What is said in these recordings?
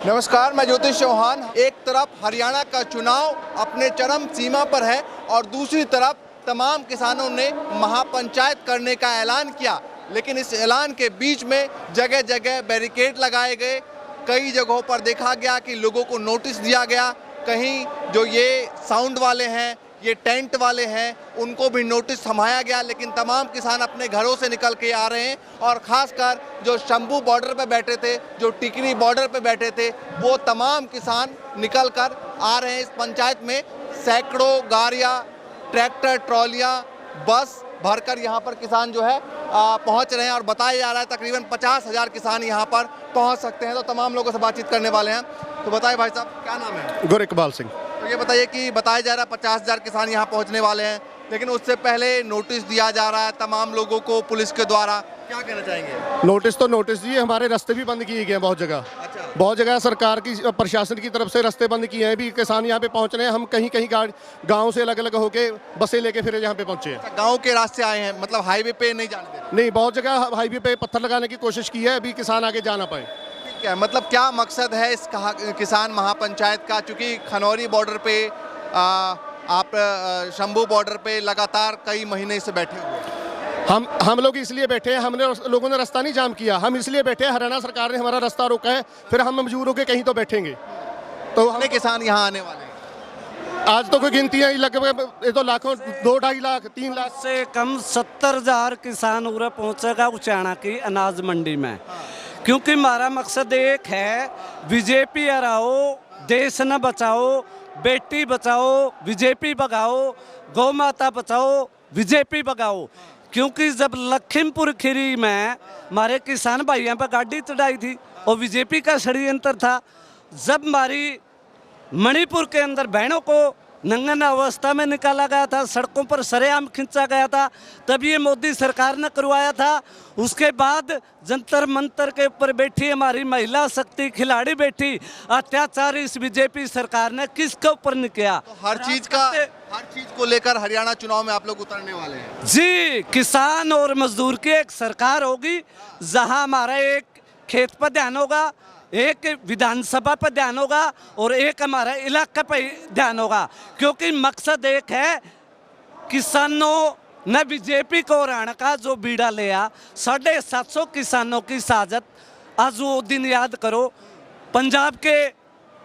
नमस्कार, मैं ज्योतिष चौहान। एक तरफ हरियाणा का चुनाव अपने चरम सीमा पर है और दूसरी तरफ तमाम किसानों ने महापंचायत करने का ऐलान किया, लेकिन इस ऐलान के बीच में जगह जगह बैरिकेड लगाए गए। कई जगहों पर देखा गया कि लोगों को नोटिस दिया गया। कहीं जो ये साउंड वाले हैं, ये टेंट वाले हैं, उनको भी नोटिस थमाया गया, लेकिन तमाम किसान अपने घरों से निकल के आ रहे हैं। और ख़ासकर जो शंभू बॉर्डर पे बैठे थे, जो टिकरी बॉर्डर पे बैठे थे, वो तमाम किसान निकल कर आ रहे हैं। इस पंचायत में सैकड़ों गाड़ियाँ, ट्रैक्टर, ट्रॉलियाँ, बस भरकर यहाँ पर किसान जो है पहुँच रहे हैं और बताया जा रहा है तकरीबन 50,000 किसान यहाँ पर पहुँच सकते हैं। तो तमाम लोगों से बातचीत करने वाले हैं। तो बताइए भाई साहब, क्या नाम है? गुर इकबाल सिंह। तो ये बताइए कि बताया जा रहा है 50,000 किसान यहाँ पहुँचने वाले हैं, लेकिन उससे पहले नोटिस दिया जा रहा है तमाम लोगों को पुलिस के द्वारा। क्या कहना चाहेंगे? नोटिस दिए, हमारे रास्ते भी बंद किए गए हैं बहुत जगह। अच्छा। बहुत जगह सरकार की, प्रशासन की तरफ से रास्ते बंद किए हैं। भी किसान यहाँ पे पहुँच रहे हैं। हम कहीं कहीं गाँव से अलग अलग होके बसें लेके फिर यहाँ पे पहुँचे हैं। गाँव के रास्ते आए हैं, मतलब हाईवे पे नहीं जाने दे रहे? नहीं, बहुत जगह हाईवे पे पत्थर लगाने की कोशिश की है, अभी किसान आगे जा ना पाए। ठीक है, मतलब क्या मकसद है इस किसान महापंचायत का? चूँकि खनौरी बॉर्डर पे आप शंभू बॉर्डर पे लगातार कई महीने से बैठे हुए हैं। हम लोग इसलिए बैठे हैं, हमने लोगों ने रास्ता नहीं जाम किया, हम इसलिए बैठे हैं। हरियाणा सरकार ने हमारा रास्ता रोका है, फिर हम मजबूर होकर कहीं तो बैठेंगे। तो कितने किसान यहाँ आने वाले हैं? आज तो कोई गिनती है, लगभग ये तो लाखों, 2-2.5 लाख 3 लाख से कम 70,000 किसान उरे पहुंचेगा उचाना की अनाज मंडी में। क्योंकि हमारा मकसद एक है, बीजेपी हराओ, देश न बचाओ, बेटी बचाओ, बीजेपी भगाओ, गौ माता बचाओ, बीजेपी भगाओ। क्योंकि जब लखीमपुर खीरी में हमारे किसान भाइयों पर गाड़ी चढ़ाई थी और बीजेपी का षड्यंत्र था। जब हमारी मणिपुर के अंदर बहनों को नंगन अवस्था में निकाला गया था, सड़कों पर सरेआम खींचा गया था, तब ये मोदी सरकार ने करवाया था। उसके बाद जंतर मंतर के ऊपर बैठी हमारी महिला शक्ति खिलाड़ी बैठी, अत्याचार इस बीजेपी सरकार ने किसके ऊपर नहीं किया। तो हर चीज को लेकर हरियाणा चुनाव में आप लोग उतरने वाले हैं? जी, किसान और मजदूर की एक सरकार होगी, जहां हमारा एक खेत पर ध्यान होगा, एक विधानसभा पर ध्यान होगा और एक हमारा इलाका पर ध्यान होगा। क्योंकि मकसद एक है, किसानों ने बीजेपी को हराने का जो बीड़ा लिया, 750 किसानों की साजत। आज वो दिन याद करो, पंजाब के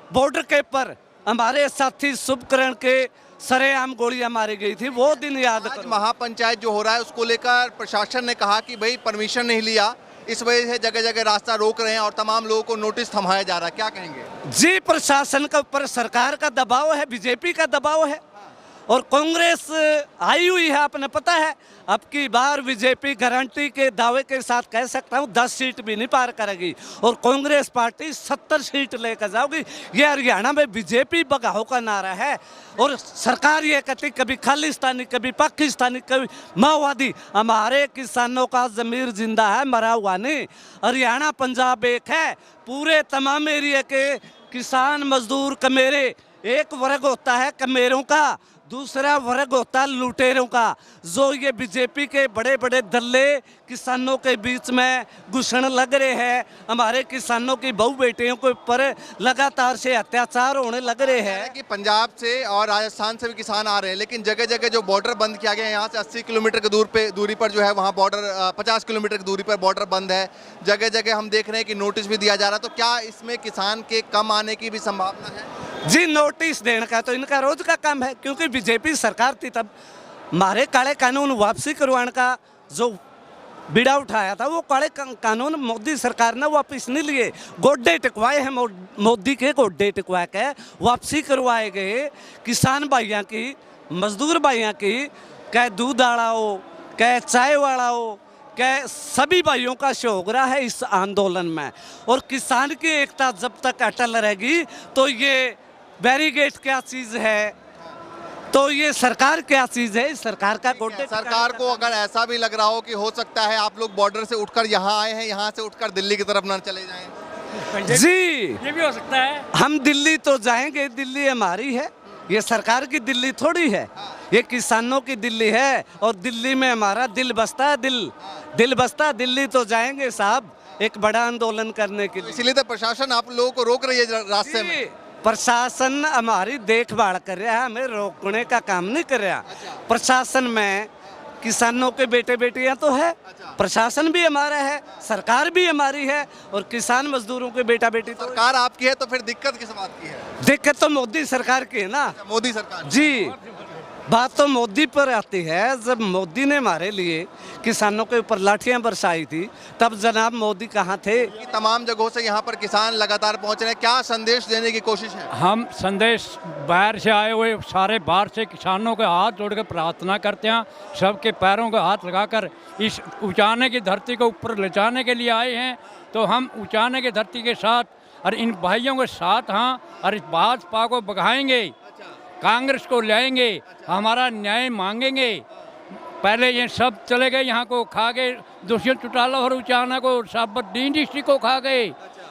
बॉर्डर के पर हमारे साथी शुभकरण के सरेआम गोलियां मारी गई थी, वो दिन याद करो। महापंचायत जो हो रहा है उसको लेकर प्रशासन ने कहा कि भाई परमिशन नहीं लिया, इस वजह से जगह जगह रास्ता रोक रहे हैं और तमाम लोगों को नोटिस थमाया जा रहा है। क्या कहेंगे? जी, प्रशासन के ऊपर सरकार का दबाव है, बीजेपी का दबाव है और कांग्रेस आई हुई है। आपने पता है, अब की बार बीजेपी गारंटी के दावे के साथ कह सकता हूँ 10 सीट भी नहीं पार करेगी और कांग्रेस पार्टी 70 सीट लेकर जाओगी। ये हरियाणा में बीजेपी भगाओ का नारा है और सरकार ये कहती कभी खालिस्तानी, कभी पाकिस्तानी, कभी माओवादी। हमारे किसानों का ज़मीर जिंदा है, मरा हुआ नहीं। हरियाणा पंजाब एक है, पूरे तमाम एरिया के किसान मजदूर कमेरे। एक वर्ग होता है कमेरों का, दूसरा वर्ग होता है लुटेरों का। जो ये बीजेपी के बड़े बड़े दल्ले किसानों के बीच में घुसण लग रहे हैं, हमारे किसानों की बहू बेटियों के ऊपर लगातार से अत्याचार होने लग रहे हैं। कि पंजाब से और राजस्थान से भी किसान आ रहे हैं, लेकिन जगह जगह जो बॉर्डर बंद किया गया है, यहाँ से 80 किलोमीटर की दूरी पर जो है वहाँ बॉर्डर, 50 किलोमीटर की दूरी पर बॉर्डर बंद है। जगह जगह हम देख रहे हैं कि नोटिस भी दिया जा रहा है। तो क्या इसमें किसान के कम आने की भी संभावना है? जी, नोटिस देने का तो इनका रोज का काम है। क्योंकि बीजेपी सरकार थी तब हमारे काले कानून वापसी करवाने का जो बीड़ा उठाया था, वो काले कानून मोदी सरकार ने वापस नहीं लिए। गोड्डे टिकवाए हैं, मोदी के गोड्डे टिकवा के वापसी करवाए गए। किसान भाइयों की, मजदूर भाइयों की, कह दूध वाला हो, कह चाय वाला हो, कह सभी भाइयों का सहयोग रहा है इस आंदोलन में। और किसान की एकता जब तक अटल रहेगी, तो ये बैरिकेड क्या चीज़ है, तो ये सरकार क्या चीज़ है। सरकार का गोटे, सरकार को अगर ऐसा भी लग रहा हो कि हो सकता है आप लोग बॉर्डर से उठकर यहाँ आए हैं, यहाँ से उठकर दिल्ली की तरफ ना चले जाएं। जी, ये भी हो सकता है। हम दिल्ली तो जाएंगे, दिल्ली हमारी है, ये सरकार की दिल्ली थोड़ी है, ये किसानों की दिल्ली है। और दिल्ली में हमारा दिल बसता है, दिल बसता, दिल्ली तो जाएंगे साहब। एक बड़ा आंदोलन करने के लिए। इसीलिए तो प्रशासन आप लोगों को रोक रही है रास्ते में। प्रशासन हमारी देखभाल कर रहा है, हमें रोकने का काम नहीं कर रहा। प्रशासन में किसानों के बेटे बेटियां तो है, प्रशासन भी हमारा है, सरकार भी हमारी है, और किसान मजदूरों के बेटा बेटी तो। सरकार आपकी है तो फिर दिक्कत किस बात की है? दिक्कत तो मोदी सरकार की है ना। मोदी सरकार जी, बात तो मोदी पर आती है। जब मोदी ने हमारे लिए किसानों के ऊपर लाठियां बरसाई थी, तब जनाब मोदी कहाँ थे? की तमाम जगहों से यहाँ पर किसान लगातार पहुँच रहे हैं, क्या संदेश देने की कोशिश है? हम संदेश बाहर से आए हुए सारे बाहर से किसानों के हाथ जोड़ कर प्रार्थना करते हैं, सबके पैरों के हाथ लगाकर इस ऊंचाने की धरती को ऊपर ले जाने के लिए आए हैं। तो हम ऊंचाने की धरती के साथ और इन भाइयों के साथ हैं, और इस भाजपा को भगाएंगे, कांग्रेस को लाएंगे, हमारा न्याय मांगेंगे। पहले ये सब चले गए, यहाँ को खा गए, दुष्यंत चौटाला और उचाना को, सब डीन डिस्ट्रिक्ट को खा गए,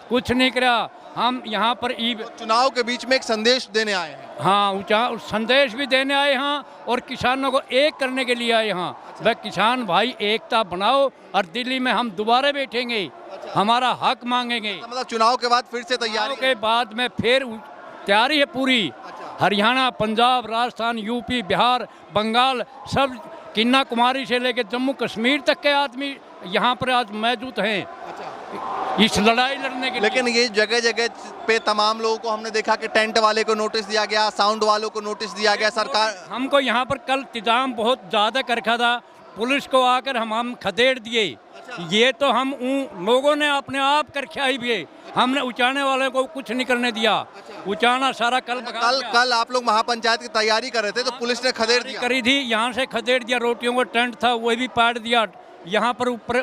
कुछ नहीं करा। हम यहाँ पर चुनाव के बीच में एक संदेश देने आए हैं। हाँ, ऊंचा संदेश भी देने आए हैं और किसानों को एक करने के लिए आए हैं। वह किसान भाई एकता बनाओ, और दिल्ली में हम दोबारा बैठेंगे, हमारा हक मांगेंगे। मतलब चुनाव के बाद फिर से तैयारी के बाद में फिर तैयारी है पूरी। हरियाणा, पंजाब, राजस्थान, यूपी, बिहार, बंगाल, सब कन्याकुमारी से लेकर जम्मू कश्मीर तक के आदमी यहाँ पर आज मौजूद हैं इस लड़ाई लड़ने के लिए। लेकिन ये जगह जगह पे तमाम लोगों को हमने देखा कि टेंट वाले को नोटिस दिया गया, साउंड वालों को नोटिस दिया गया। सरकार हमको यहाँ पर कल इंतजाम बहुत ज़्यादा कर रखा था, पुलिस को आकर हम खदेड़ दिए। ये तो हम उन लोगों ने अपने आप कर रखा ही भी, हमने उचाने वाले को कुछ नहीं करने दिया। उचाना सारा कल आप लोग महापंचायत की तैयारी कर रहे थे तो पुलिस ने खदेड़ दिया। करी थी, यहाँ से खदेड़ दिया। रोटियों का टेंट था वो भी पाट दिया। यहाँ पर ऊपर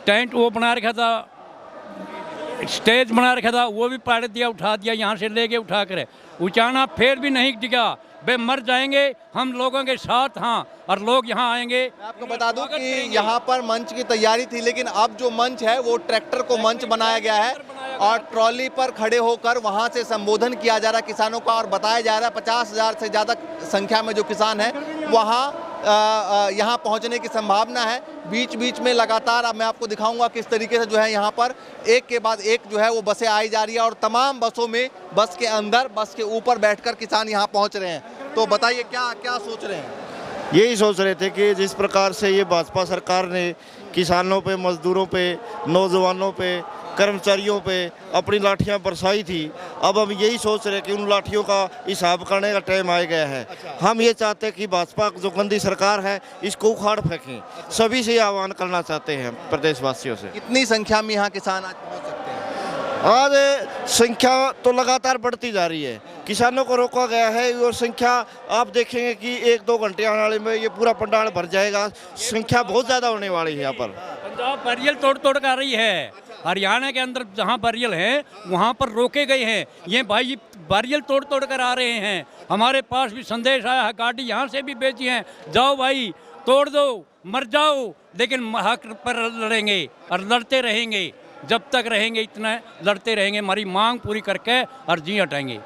टेंट वो बना रखा था, स्टेज बना रखा था, वो भी पाट दिया, उठा दिया, यहाँ से ले गए उठा कर। उचाना फिर भी नहीं टिका, वे मर जाएंगे, हम लोगों के साथ। हाँ, और लोग यहाँ आएंगे। मैं आपको बता दूं कि यहाँ पर मंच की तैयारी थी, लेकिन अब जो मंच है वो ट्रैक्टर को मंच बनाया गया है और ट्रॉली पर खड़े होकर वहाँ से संबोधन किया जा रहा है किसानों का, और बताया जा रहा है 50,000 से ज़्यादा संख्या में जो किसान हैं वहाँ यहाँ पहुँचने की संभावना है। बीच बीच में लगातार अब मैं आपको दिखाऊंगा किस तरीके से जो है यहाँ पर एक के बाद एक जो है वो बसें आई जा रही है, और तमाम बसों में बस के अंदर, बस के ऊपर बैठकर किसान यहाँ पहुँच रहे हैं। तो बताइए क्या क्या सोच रहे हैं? यही सोच रहे थे कि जिस प्रकार से ये भाजपा सरकार ने किसानों पे, मजदूरों पे, नौजवानों पे, कर्मचारियों पे अपनी लाठियां बरसाई थी, अब हम यही सोच रहे कि उन लाठियों का हिसाब करने का टाइम आ गया है। हम ये चाहते हैं कि भाजपा जो गंदी सरकार है इसको उखाड़ फेंकें। सभी से आह्वान करना चाहते हैं प्रदेशवासियों से। कितनी संख्या में यहाँ किसान आज पहुँच सकते हैं? आज संख्या तो लगातार बढ़ती जा रही है, किसानों को रोका गया है और संख्या आप देखेंगे कि 1-2 घंटे आने वाले में ये पूरा पंडाल भर जाएगा। संख्या बहुत ज़्यादा होने वाली है यहाँ पर। पंजाब बैरियल तोड़ तोड़ कर रही है, हरियाणा के अंदर जहाँ बैरियल है वहाँ पर रोके गए हैं। ये भाई बैरियल तोड़ तोड़ कर आ रहे हैं। हमारे पास भी संदेश आया है, गाड़ी यहाँ से भी बेची है, जाओ भाई तोड़ दो, मर जाओ, लेकिन हक पर लड़ेंगे और लड़ते रहेंगे। जब तक रहेंगे इतना लड़ते रहेंगे, हमारी मांग पूरी करके और जी हटाएंगे।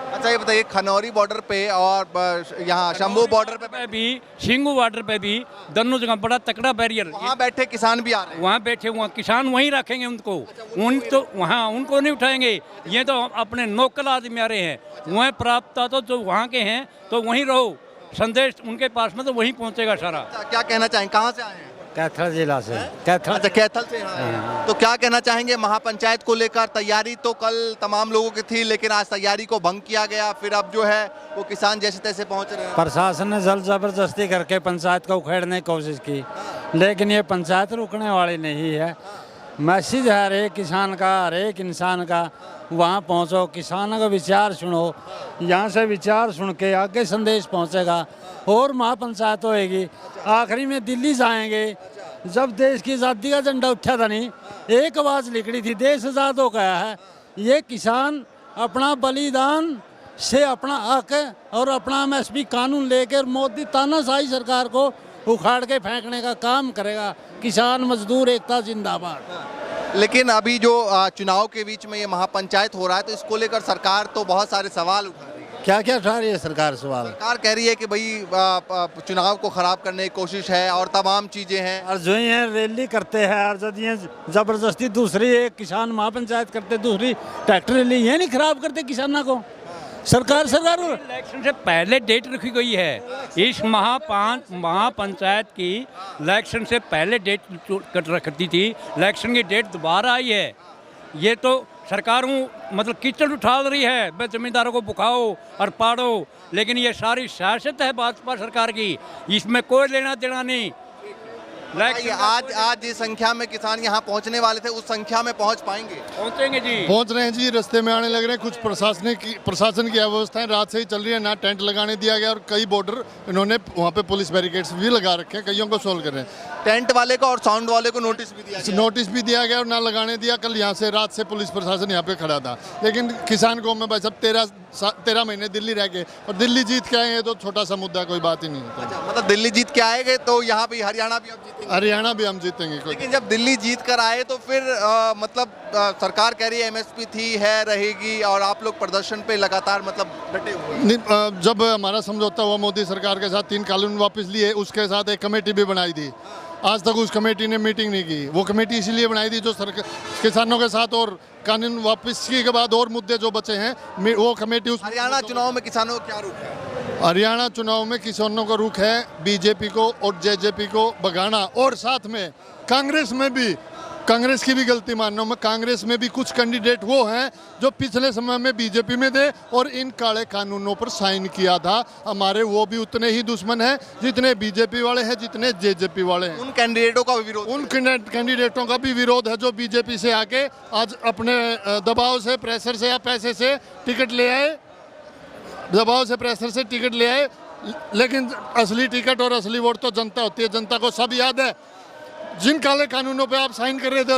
अच्छा ये बताइए, खनौरी बॉर्डर पे और यहाँ शंभू बॉर्डर पे भी, शिंगू बॉर्डर पे भी, दोनों जगह बड़ा तकड़ा बैरियर। वहाँ बैठे किसान भी आ रहे हैं? वहाँ बैठे हुआ किसान वहीं रखेंगे उनको, उन तो वहाँ उनको नहीं उठाएंगे। ये तो अपने लोकल आदमी आ रहे हैं, वहाँ प्राप्त तो जो वहाँ के हैं तो वहीं रहो, संदेश उनके पास में तो वहीं पहुँचेगा सारा। क्या कहना चाहेंगे, कहाँ से आए हैं? कैथल जिला से। कैथल। अच्छा, कैथल से हैं। तो क्या कहना चाहेंगे महापंचायत को लेकर? तैयारी तो कल तमाम लोगों की थी, लेकिन आज तैयारी को भंग किया गया, फिर अब जो है वो किसान जैसे तैसे पहुंच रहे हैं। प्रशासन ने जल जबरदस्ती करके पंचायत को उखेड़ने की कोशिश की, लेकिन ये पंचायत रुकने वाली नहीं है। मैसेज है हर एक किसान का, हर एक इंसान का, वहाँ पहुँचो, किसानों का विचार सुनो, यहाँ से विचार सुन के आगे संदेश पहुँचेगा और महापंचायत होएगी। आखिरी में दिल्ली जाएंगे। जब देश की आज़ादी का झंडा उठा था नहीं, एक आवाज़ निकली थी, देश आज़ाद हो गया है। ये किसान अपना बलिदान से अपना हक और अपना MSP कानून लेकर मोदी तानाशाही सरकार को उखाड़ के फेंकने का काम करेगा। किसान मजदूर एकता जिंदाबाद। लेकिन अभी जो चुनाव के बीच में ये महापंचायत हो रहा है, तो इसको लेकर सरकार तो बहुत सारे सवाल उठा रही है। क्या क्या उठा रही है सरकार सवाल? सरकार कह रही है कि भाई चुनाव को खराब करने की कोशिश है और तमाम चीजें हैं। और जो ये रैली करते हैं और जब ये जबरदस्ती दूसरी एक किसान महापंचायत करते, दूसरी ट्रैक्टर रैली, ये नहीं खराब करते किसानों को? सरकार इलेक्शन से पहले डेट रखी गई है। इस महापंचायत की इलेक्शन से पहले डेट रखती थी, इलेक्शन की डेट दोबारा आई है। ये तो सरकारों मतलब कीचड़ उठा रही है, बे जमींदारों को बुखाओ और पाड़ो, लेकिन ये सारी सियासत है भाजपा सरकार की, इसमें कोई लेना देना नहीं। आज जिस संख्या में किसान यहाँ पहुँचने वाले थे उस संख्या में पहुँच पाएंगे? पहुँचेंगे जी, पहुंच रहे हैं जी, रास्ते में आने लग रहे हैं। कुछ प्रशासन की अव्यवस्थाएं रात से ही चल रही है, ना टेंट लगाने दिया गया और कई बॉर्डर इन्होंने वहाँ पे पुलिस बैरिकेड्स भी लगा रखे हैं, कईयों को सोल्व कर रहे हैं। टेंट वाले को और साउंड वाले को नोटिस भी दिया गया और ना लगाने दिया। कल यहाँ से रात से पुलिस प्रशासन यहाँ पे खड़ा था, लेकिन किसान को मैं भाई साहब 13 महीने दिल्ली रह गए और दिल्ली जीत के आएंगे तो छोटा सा मुद्दा, कोई बात ही नहीं है। अच्छा, मतलब दिल्ली जीत के आएंगे तो यहाँ पे हरियाणा भी हरियाणा भी हम जीतेंगे। लेकिन जब दिल्ली जीत कर आए तो फिर मतलब सरकार कह रही है एमएसपी थी, है, रहेगी, और आप लोग प्रदर्शन पे लगातार मतलब डटे हुए। जब हमारा समझौता हुआ मोदी सरकार के साथ, 3 कानून वापस लिए, उसके साथ एक कमेटी भी बनाई थी। आज तक उस कमेटी ने मीटिंग नहीं की। वो कमेटी इसीलिए बनाई थी जो किसानों के साथ और कानून वापस के बाद और मुद्दे जो बचे हैं, वो कमेटी उस। हरियाणा चुनाव में किसानों का क्या रुख है? हरियाणा चुनाव में किसानों का रुख है बीजेपी को और जेजेपी को भगाना, और साथ में कांग्रेस में भी, कांग्रेस की भी गलती मानना मैं, कांग्रेस में भी कुछ कैंडिडेट वो हैं जो पिछले समय में बीजेपी में थे और इन काले कानूनों पर साइन किया था। हमारे वो भी उतने ही दुश्मन हैं जितने बीजेपी वाले हैं, जितने जेजेपी वाले हैं। उन कैंडिडेटों का विरोध, उन कैंडिडेटों का भी विरोध है जो बीजेपी से आके आज अपने दबाव से, प्रेशर से या पैसे से टिकट ले आए, दबाव से, प्रेशर से टिकट ले आए। लेकिन असली टिकट और असली वोट तो जनता होती है। जनता को सब याद है जिन काले कानूनों पे आप साइन कर रहे थे,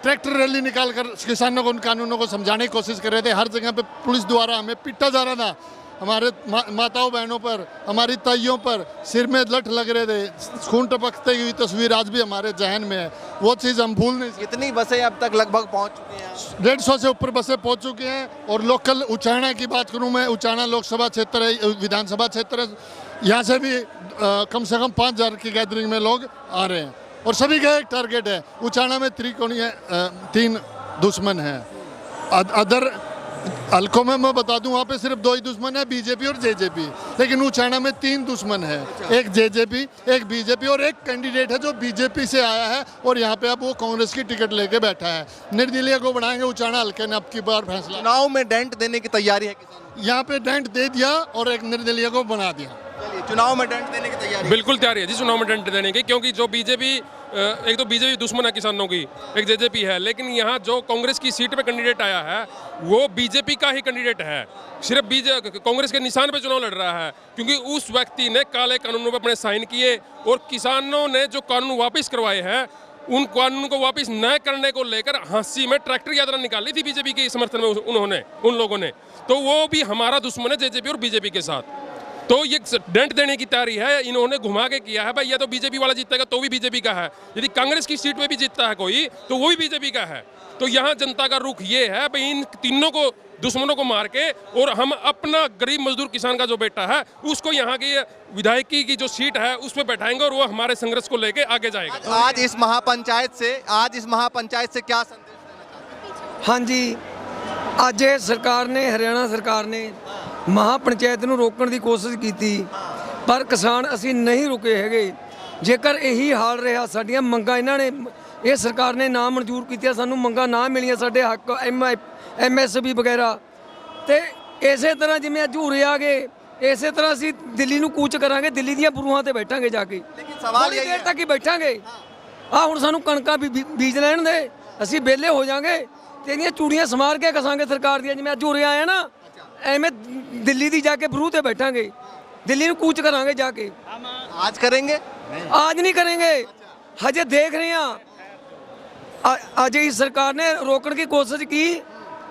ट्रैक्टर रैली निकाल कर किसानों को उन कानूनों को समझाने की कोशिश कर रहे थे। हर जगह पे पुलिस द्वारा हमें पीटा जा रहा था। हमारे माताओं बहनों पर, हमारी ताइयों पर सिर में लठ लग रहे थे। खून टपकते हुई तस्वीर आज भी हमारे जहन में है। वो चीज़ हम भूल नहीं। कितनी बसें अब तक लगभग पहुंच चुकी हैं? 150 से ऊपर बसें पहुंच चुकी हैं। और लोकल उचाना की बात करूं मैं, उचाना लोकसभा क्षेत्र है, विधानसभा क्षेत्र है, यहाँ से भी कम से कम 5000 की गैदरिंग में लोग आ रहे हैं। और सभी का एक टारगेट है। उचाना में त्रिकोणीय 3 दुश्मन हैं। अदर हल्कों में मैं बता दूं, वहाँ पे सिर्फ 2 ही दुश्मन है, बीजेपी और जेजेपी। लेकिन उचाना में 3 दुश्मन है, एक जेजेपी, एक बीजेपी और एक कैंडिडेट है जो बीजेपी से आया है और यहाँ पे अब वो कांग्रेस की टिकट लेके बैठा है। निर्दलीय को बनाएंगे उचाना हल्के ने अब की बार फैसला। चुनाव में डेंट देने की तैयारी है किसान? यहाँ पे डेंट दे दिया और एक निर्दलीय को बना दिया। चुनाव में डेंट देने की तैयारी? बिल्कुल तैयारी है जी चुनाव में डेंट देने की, क्योंकि जो बीजेपी, एक तो बीजेपी दुश्मन है किसानों की, एक जेजेपी है, लेकिन यहाँ जो कांग्रेस की सीट पे कैंडिडेट आया है वो बीजेपी का ही कैंडिडेट है। सिर्फ कांग्रेस के निशान पे चुनाव लड़ रहा है, क्योंकि उस व्यक्ति ने काले कानूनों पर अपने साइन किए और किसानों ने जो कानून वापस करवाए हैं उन कानून को वापस न करने को लेकर हाँसी में ट्रैक्टर यात्रा निकाली थी बीजेपी के समर्थन में उन्होंने, उन लोगों ने। तो वो भी हमारा दुश्मन है जेजेपी और बीजेपी के साथ। तो ये डेंट देने की तैयारी है, इन्होंने घुमा के किया है। भाई ये तो बीजेपी वाला जीतेगा तो भी बीजेपी का है, यदि कांग्रेस की सीट पे भी जीतता है कोई तो वो भी बीजेपी का है। तो यहाँ जनता का रुख ये है भाई इन तीनों को, दुश्मनों को मार के, और हम अपना गरीब मजदूर किसान का जो बेटा है उसको यहाँ की विधायकी की जो सीट है उस पर बैठाएंगे और वो हमारे संघर्ष को लेके आगे जाएगा। आज इस महापंचायत से क्या संदेश? हाँ जी, ਅੱਜ ਇਹ ਸਰਕਾਰ ਨੇ, ਹਰਿਆਣਾ ਸਰਕਾਰ ਨੇ ਮਹਾਪੰਚਾਇਤ ਨੂੰ ਰੋਕਣ ਦੀ ਕੋਸ਼ਿਸ਼ ਕੀਤੀ, ਪਰ ਕਿਸਾਨ ਅਸੀਂ ਨਹੀਂ ਰੁਕੇ ਹੈਗੇ। ਜੇਕਰ ਇਹੀ ਹਾਲ ਰਿਹਾ, ਸਾਡੀਆਂ ਮੰਗਾਂ ਇਹਨਾਂ ਨੇ, ਇਹ ਸਰਕਾਰ ਨੇ ਨਾ ਮਨਜ਼ੂਰ ਕੀਤੀਆਂ, ਸਾਨੂੰ ਮੰਗਾਂ ਨਾ ਮਿਲੀਆਂ, ਸਾਡੇ ਹੱਕ MSP ਵਗੈਰਾ, ਤੇ ਇਸੇ ਤਰ੍ਹਾਂ ਜਿਵੇਂ ਅੱਜ ਉਰੇ ਆ ਗਏ ਇਸੇ ਤਰ੍ਹਾਂ ਅਸੀਂ ਦਿੱਲੀ ਨੂੰ ਕੂਚ ਕਰਾਂਗੇ, ਦਿੱਲੀ ਦੀਆਂ ਬਰੂਹਾਂ ਤੇ ਬੈਠਾਂਗੇ ਜਾ ਕੇ। ਸਵਾਲ ਇਹ ਦੇਰ ਤੱਕ ਹੀ ਬੈਠਾਂਗੇ। ਆ ਹੁਣ ਸਾਨੂੰ ਕਣਕਾਂ ਵੀ ਬੀਜ ਲੈਣ ਦੇ, ਅਸੀਂ ਵਿਹਲੇ ਹੋ ਜਾਾਂਗੇ ਤੇ ਇਹਦੀਆਂ ਚੂੜੀਆਂ ਸਮਾਰ ਕੇ ਕਸਾਂਗੇ ਸਰਕਾਰ ਦੀਆਂ। ਜਿਵੇਂ ਅੱਜ ਉਰੇ ਆਏ ਨਾ, ਐਵੇਂ ਦਿੱਲੀ ਦੀ ਜਾ ਕੇ ਬਰੂਹ ਤੇ ਬੈਠਾਂਗੇ, ਦਿੱਲੀ ਨੂੰ ਕੂਚ ਕਰਾਂਗੇ ਜਾ ਕੇ। आज करेंगे? आज नहीं करेंगे, हजे देख रहे हैं। आज ही सरकार ने रोकने की कोशिश की,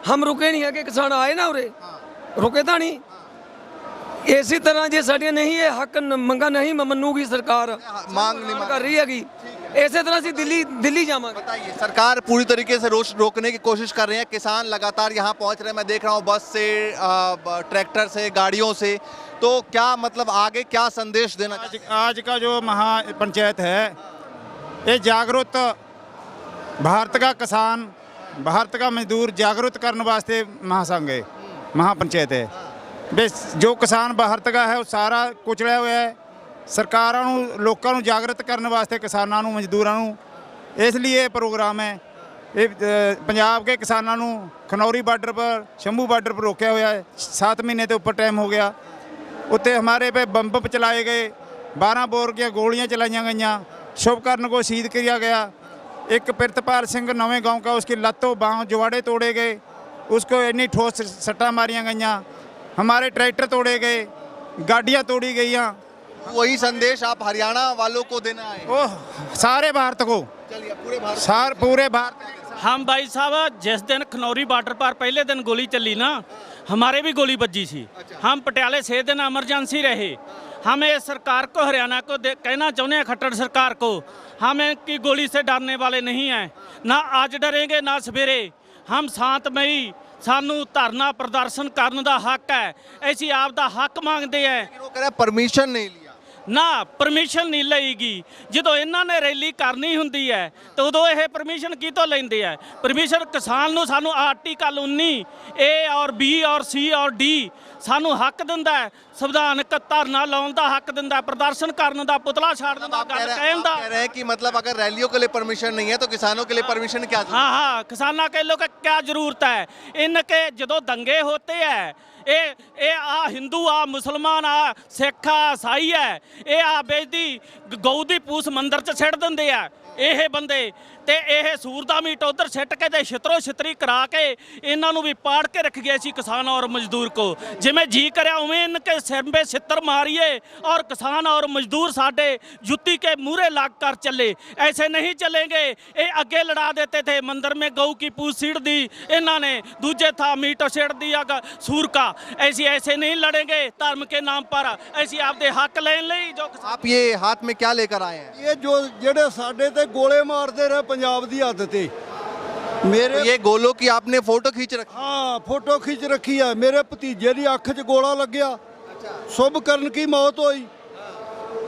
हम रुके नहीं है कि किसान आए ना उरे, रुके तो नहीं। इसी तरह जे साड़ियाँ नहीं है हक मंगा नहीं मनूगी सरकार, मांग नहीं कर रही हैगी। ਇਸੇ ਤਰ੍ਹਾਂ ਅਸੀਂ ਦਿੱਲੀ ਜਾਵਾਂਗੇ। बताइए, सरकार पूरी तरीके से रोकने की कोशिश कर रही है, किसान लगातार यहाँ पहुँच रहे हैं, मैं देख रहा हूँ बस से, ट्रैक्टर से, गाड़ियों से, तो क्या मतलब आगे क्या संदेश देना चाहते हैं? आज का जो महापंचायत है ये जागरूक भारत का किसान, भारत का मजदूर जागरूक करने वास्ते महासंघ है, महापंचायत है। बस जो किसान भारत का है वो सारा कुचलिया हुआ है। ਸਰਕਾਰਾਂ ਨੂੰ ਲੋਕਾਂ ਨੂੰ ਜਾਗਰਤ ਕਰਨ ਵਾਸਤੇ ਕਿਸਾਨਾਂ ਨੂੰ ਮਜ਼ਦੂਰਾਂ ਨੂੰ ਇਸ ਲਈ ਇਹ ਪ੍ਰੋਗਰਾਮ ਹੈ। ਇਹ पंजाब के किसानों ਨੂੰ खनौरी बॉर्डर पर, शंभू बॉर्डर पर रोका हुआ है। 7 महीने के ऊपर टाइम हो गया। उत्ते हमारे पे बम चलाए गए, 12 बोर की गोलियां चलाई गई, शुभकर्ण को शहीद किया गया। एक प्रितपाल सिंह नवे गांव का, उसकी लत्तों बाहों जुआड़े तोड़े गए, उसको इतनी ठोस सट्टा मारिया गई, हमारे ट्रैक्टर तोड़े गए, गाड़ियाँ तोड़ी गई। वही संदेश आप हरियाणा वालों को देना है? ओह, सारे भारत को, चलिए पूरे भारत। हम भाई साहब जिस दिन खनौरी बॉर्डर पर पहले दिन गोली चली ना, हमारे भी गोली बजी थी। हम पटियाले 6 दिन इमरजेंसी रहे। हम ये सरकार को, हरियाणा को कहना चाहते हैं, खट्टर सरकार को, हम इनकी गोली से डरने वाले नहीं हैं। ना आज डरेंगे ना सवेरे। हम 7 मई सानू धरना प्रदर्शन करने का हक है, ऐसी आप दा हक मांगते हैं। परमिशन नहीं लिया ना, परमिशन नहीं लईगी। जो इन्होंने रैली करनी होंगी है तो उदों यह परमिशन कितों लेंदे है? परमिशन किसान नूं सानू आर्टिकल 19 ए और बी और सी और डी सानू हक दिंदा है, संविधानक धरना लाने का हक दिंदा है, प्रदर्शन करने का, पुतला छाड़ने का, गल कहण दा। कह रहे हैं कि मतलब अगर रैलियों के लिए परमिशन नहीं है तो किसानों के लिए परमिशन क्या? हाँ, किसानों के लोग क्या जरूरत है? इनके जो दंगे होते हैं, ये आ हिंदू, आ मुसलमान, आ सिख, आ ईसाई है, ये आ बेजदी गऊ दी पूस मंदिर च सिट दिंदे आ ਇਹ ਬੰਦੇ ਤੇ ਇਹ ਸੂਰ ਦਾ ਮੀਟ ਉਧਰ ਸਿੱਟ ਕੇ ਤੇ ਛਿਤਰੋ ਛਿਤਰੀ ਕਰਾ ਕੇ ਇਹਨਾਂ ਨੂੰ ਵੀ ਪਾੜ ਕੇ ਰੱਖ ਗਏ ਸੀ किसान और मजदूर को। जिमें जी करे उमें इनके सिर में छितर मारिए और किसान और मजदूर साडे जुत्ती के मूरे लाग कर चले। ऐसे नहीं चलेंगे। ये अगे लड़ा देते थे, मंदिर में गऊ की पूछ सीड़ दी इन्होंने, दूजे था मीट सीड़ दिया सूर का। ऐसे नहीं लड़ेंगे धर्म के नाम पर। ऐसी आपके हक लेने ਲਈ जो आप ये हाथ में क्या लेकर आए हैं? ये जो जेड़े साडे ते गोले मारते रहे पंजाब दी हद ते मेरे, तो ये गोलों की आपने फोटो खींच रखी? हाँ, फोटो खींच रखी है। मेरे भतीजे की अख च गोला लग्या, शुभकर्ण की मौत हुई।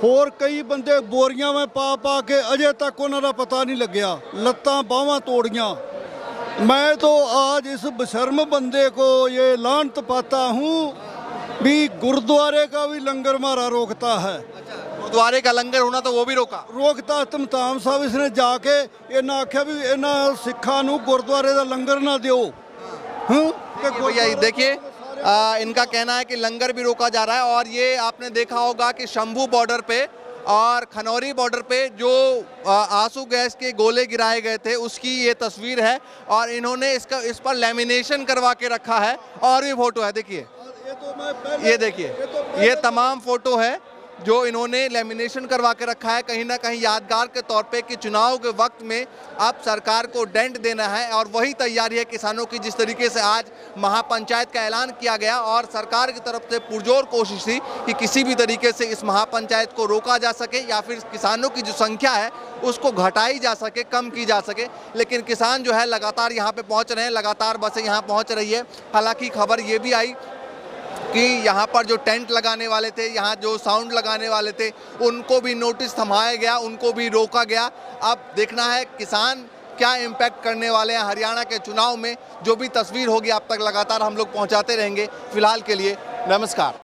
होर कई बंदे बोरियां में पा पा के अजे तक उन्होंने पता नहीं लग्या, लत्तां बाहां तोड़ियां। मैं तो आज इस बेशर्म बंदे को ये लानत पाता हूँ भी गुरुद्वारे का भी लंगर मारा रोकता है। गुरुद्वारे का लंगर होना तो वो भी रोकता तमताम साहब इसने जाके इन्हें आख्या भी इन्हें सिखा नूं गुरुद्वारे का लंगर ना दियो। भैया देखिए, इनका कहना है कि लंगर भी रोका जा रहा है। और ये आपने देखा होगा कि शंभू बॉर्डर पे और खनौरी बॉर्डर पे जो आंसू गैस के गोले गिराए गए थे उसकी ये तस्वीर है और इन्होंने इस पर लेमिनेशन करवा के रखा है। और भी फोटो है, देखिए, ये देखिए, ये तमाम फोटो है जो इन्होंने लेमिनेशन करवा के रखा है, कहीं ना कहीं यादगार के तौर पे कि चुनाव के वक्त में अब सरकार को डेंट देना है। और वही तैयारी है किसानों की, जिस तरीके से आज महापंचायत का ऐलान किया गया और सरकार की तरफ से पुरजोर कोशिश थी कि किसी भी तरीके से इस महापंचायत को रोका जा सके या फिर किसानों की जो संख्या है उसको घटाई जा सके, कम की जा सके। लेकिन किसान जो है लगातार यहाँ पे पहुँच रहे हैं, लगातार बसें यहाँ पहुँच रही है। हालांकि खबर ये भी आई कि यहाँ पर जो टेंट लगाने वाले थे, यहाँ जो साउंड लगाने वाले थे, उनको भी नोटिस थमाया गया, उनको भी रोका गया। अब देखना है किसान क्या इम्पैक्ट करने वाले हैं हरियाणा के चुनाव में। जो भी तस्वीर होगी आप तक लगातार हम लोग पहुँचाते रहेंगे। फिलहाल के लिए नमस्कार।